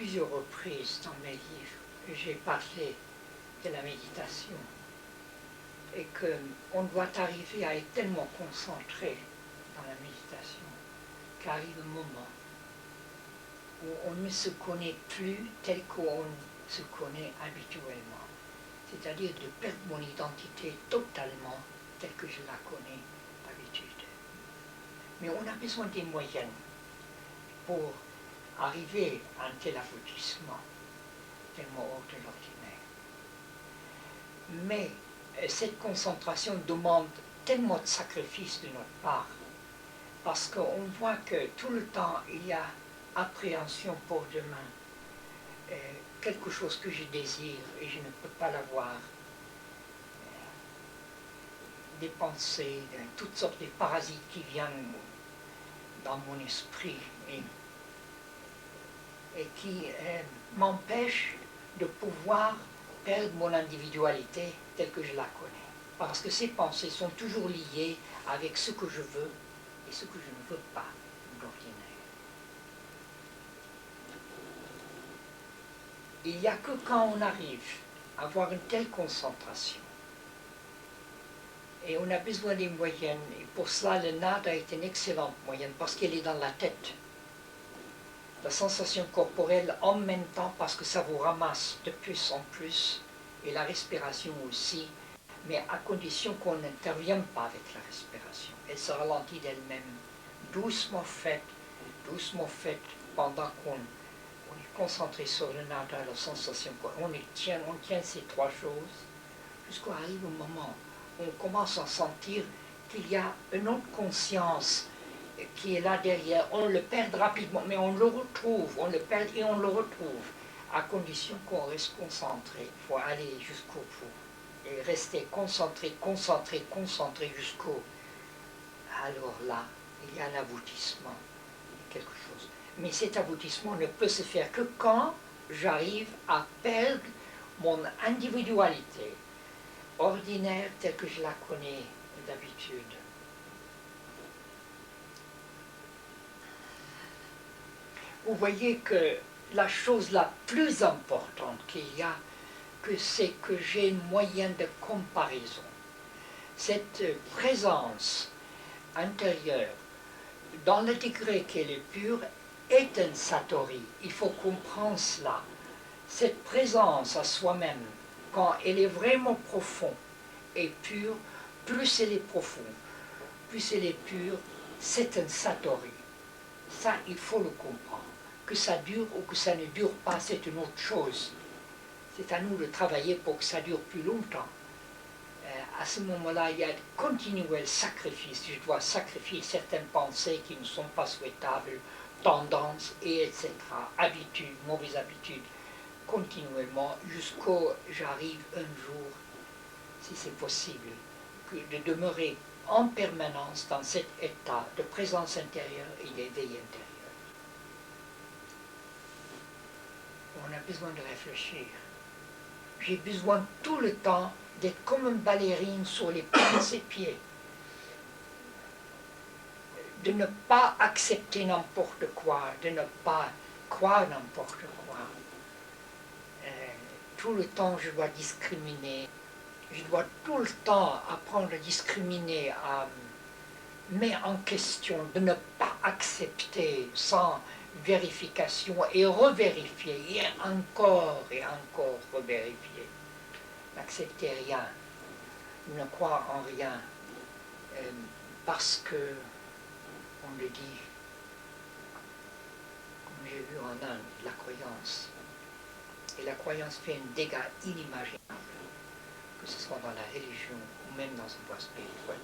plusieurs reprises dans mes livres, j'ai parlé de la méditation et qu'on doit arriver à être tellement concentré dans la méditation qu'arrive un moment où on ne se connaît plus tel qu'on se connaît habituellement. C'est-à-dire de perdre mon identité totalement telle que je la connais d'habitude. Mais on a besoin des moyens pour arriver à un tel aboutissement, tellement hors de l'ordinaire. Mais cette concentration demande tellement de sacrifices de notre part, parce qu'on voit que tout le temps il y a appréhension pour demain, quelque chose que je désire et je ne peux pas l'avoir, des pensées, toutes sortes de parasites qui viennent dans mon esprit et qui m'empêchent de pouvoir perdre mon individualité telle que je la connais. Parce que ces pensées sont toujours liées avec ce que je veux et ce que je ne veux pas d'ordinaire. Il n'y a que quand on arrive à avoir une telle concentration, et on a besoin des moyennes, et pour cela le nada est une excellente moyenne, parce qu'elle est dans la tête. La sensation corporelle en même temps, parce que ça vous ramasse de plus en plus, et la respiration aussi, mais à condition qu'on n'intervienne pas avec la respiration. Elle se ralentit d'elle-même, doucement faite, pendant qu'on est concentré sur le nada, la sensation, on tient ces trois choses, jusqu'à arrive un moment où on commence à sentir qu'il y a une autre conscience qui est là derrière. On le perd rapidement, mais on le retrouve, on le perd et on le retrouve, à condition qu'on reste concentré. Il faut aller jusqu'au bout et rester concentré jusqu'au... Alors là, il y a l'aboutissement, quelque chose. Mais cet aboutissement ne peut se faire que quand j'arrive à perdre mon individualité ordinaire telle que je la connais d'habitude. Vous voyez que la chose la plus importante qu'il y a, c'est que j'ai un moyen de comparaison. Cette présence intérieure, dans le degré qu'elle est pure, est un satori. Il faut comprendre cela. Cette présence à soi-même, quand elle est vraiment profonde et pure, plus elle est profonde, plus elle est pure, c'est un satori. Ça, il faut le comprendre. Que ça dure ou que ça ne dure pas, c'est une autre chose. C'est à nous de travailler pour que ça dure plus longtemps. À ce moment-là, il y a de continuels sacrifices. Je dois sacrifier certaines pensées qui ne sont pas souhaitables, tendances, et etc. Habitudes, mauvaises habitudes, continuellement, jusqu'au j'arrive un jour, si c'est possible, de demeurer en permanence dans cet état de présence intérieure et d'éveil intérieur. On a besoin de réfléchir. J'ai besoin tout le temps d'être comme une ballerine sur les points de ses pieds. De ne pas accepter n'importe quoi, de ne pas croire n'importe quoi. Tout le temps, je dois discriminer. Je dois tout le temps apprendre à discriminer, à mettre en question, de ne pas accepter sans vérification et revérifier, et encore revérifier. N'accepter rien, ne croire en rien, parce que, on le dit, comme j'ai vu en Inde, la croyance. Et la croyance fait un dégât inimaginable, que ce soit dans la religion ou même dans un voie spirituel.